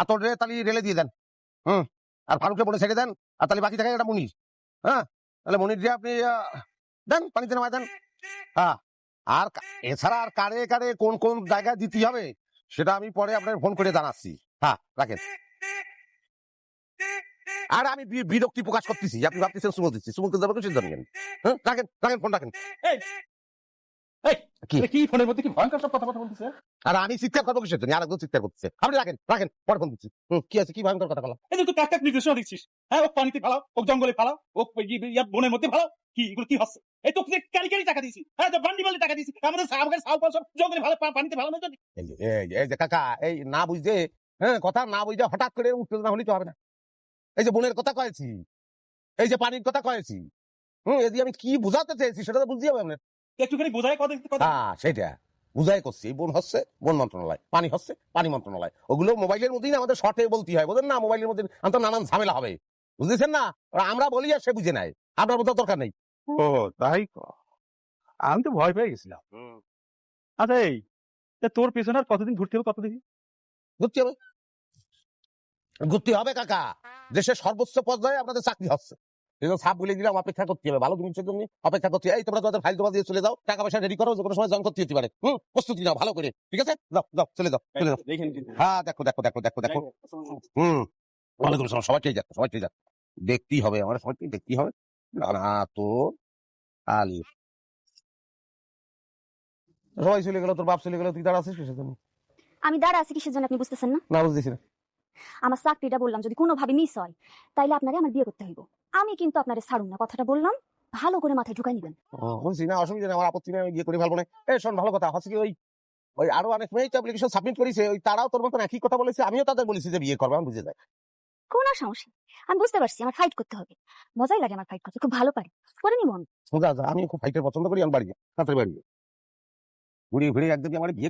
আতরে তাহলে রেলে দিয়ে দেন। আর ফারুককে বলে ছেড়ে দেন। আর তাহলে বাকি থাকে একটা মনির। হ্যাঁ, তাহলে মনির দিয়ে আপনি দেন, পানিতে নামায় দেন। হ্যাঁ, আর এছাড়া আর কারে কারে কোন কোন জায়গায় দিতে হবে সেটা আমি পরে আপনার ফোন করে জানাচ্ছি। হ্যাঁ, রাখেন। আর আমি বিরক্তি প্রকাশ করতেছি, আপনি ভাবতেছেন সুমো দিচ্ছি, সুমোতে যাবো কিছু জানেন। হ্যাঁ, রাখেন রাখেন, ফোন রাখেন। কি ফোনের মধ্যে কি ভয়ঙ্কর সব কথা বলতেছে? আর আমি চিৎকার করবো কিসের জন্য? আরেকজন চিৎকার করতেছে। আপনি রাখেন রাখেন, পরে ফোন দিচ্ছি। কি আছে, কি ভয়ঙ্কর কথা বলা? এই যে তুই কাক কাক নির্দেশনা দিচ্ছিস। হ্যাঁ, ও পানিতে ফেলাও, ও জঙ্গলে ফেলাও, ও বনের মধ্যে ফেলাও। কি এগুলো কি হচ্ছে? এই তো কারি টাকা দিয়েছি। হ্যাঁ, বান্ডি বান্ডি টাকা দিয়েছি। আমাদের সব জঙ্গলে ফেলা, পানিতে ফেলানোর জন্য। এই যে কাকা, এই না বুঝতে, হ্যাঁ, কথা না বুঝতে হঠাৎ করে উত্তেজনা হলে তো হবে না। এই যে বোনের কথা কয়েছি, এই যে পানির কথা কয়েছি, এই যে আমি কি বুঝাতে চেয়েছি সেটা তো বুঝতে হবে আপনার। একটুখানি বোঝায় কথা। হ্যাঁ, সেটা বুঝাই করছি। বন হচ্ছে বন মন্ত্রণালয়, পানি হচ্ছে পানি মন্ত্রণালয়। ওগুলো মোবাইলের মধ্যেই না আমাদের শর্টে বলতে হয়, বুঝেন না? মোবাইলের মধ্যে আমাদের নানান ঝামেলা হবে, বুঝতেছেন না? আমরা বলি আর সে বুঝে নেয়, আপনার বোঝার দরকার নেই। ও তাই, আমি তো ভয় পেয়ে গেছিলাম। আচ্ছা, এই তোর পেছনে আর কতদিন ঘুরতে হবে? কত দেখি ঘুরতে হবে, ঘুরতে হবে কাকা। দেশের সর্বোচ্চ পর্যায়ে আপনাদের চাকরি হচ্ছে, সাপ বলে দিলাম, অপেক্ষা করতে হবে, ভালো জিনিসের জন্য অপেক্ষা করতে। এই তোমরা তোমাদের ফাইল জমা দিয়ে চলে যাও, টাকা পয়সা রেডি করো, যে কোনো সময় জয়েন করতে হতে পারে। প্রস্তুতি নাও ভালো করে, ঠিক আছে? যাও যাও, চলে যাও চলে যাও। হ্যাঁ, দেখো দেখো দেখো দেখো দেখো। ওয়ালাইকুম আসসালাম। সবাই ঠিক যাচ্ছে, সবাই ঠিক যাচ্ছে। দেখতেই হবে, আমার সবাইকে দেখতেই হবে। না তো আলি সবাই চলে গেল, তোর বাপ চলে গেল, তুই দাঁড়া আছিস কিসের জন্য? আমি দাঁড়া আছি কিসের জন্য আপনি বুঝতেছেন না? না, বুঝতেছি না। আমার চাকরিটা বললাম যদি কোনোভাবে মিস হয় তাইলে আপনারে আমার বিয়ে করতে হইব। আমি কিন্তু আপনারে ছাড়ুন না, কথাটা বললাম, ভালো করে মাথায় ঢুকাই নিবেন। বুঝছি না, অসুবিধা নেই, আমার আপত্তি নেই, আমি গিয়ে করে ভালো না। শোন, ভালো কথা হচ্ছে কি, ওই ওই আরো অনেক মেয়ে অ্যাপ্লিকেশন সাবমিট করেছে, ওই তারাও তোর মতন একই কথা বলেছে, আমিও তাদের বলেছি যে বিয়ে করবে, আমি বুঝে যাই। কোনো সমস্যা নেই, আমি বুঝতে পারছি আমার ফাইট করতে হবে। মজাই লাগে আমার ফাইট করতে, খুব ভালো পারি, করে নিব আমি। আমি খুব ফাইটার পছন্দ করি, আমি বাড়ি তাড়াতাড়ি বাড়ি ঘুরিয়ে ঘুরিয়ে একদম আমার বিয়ে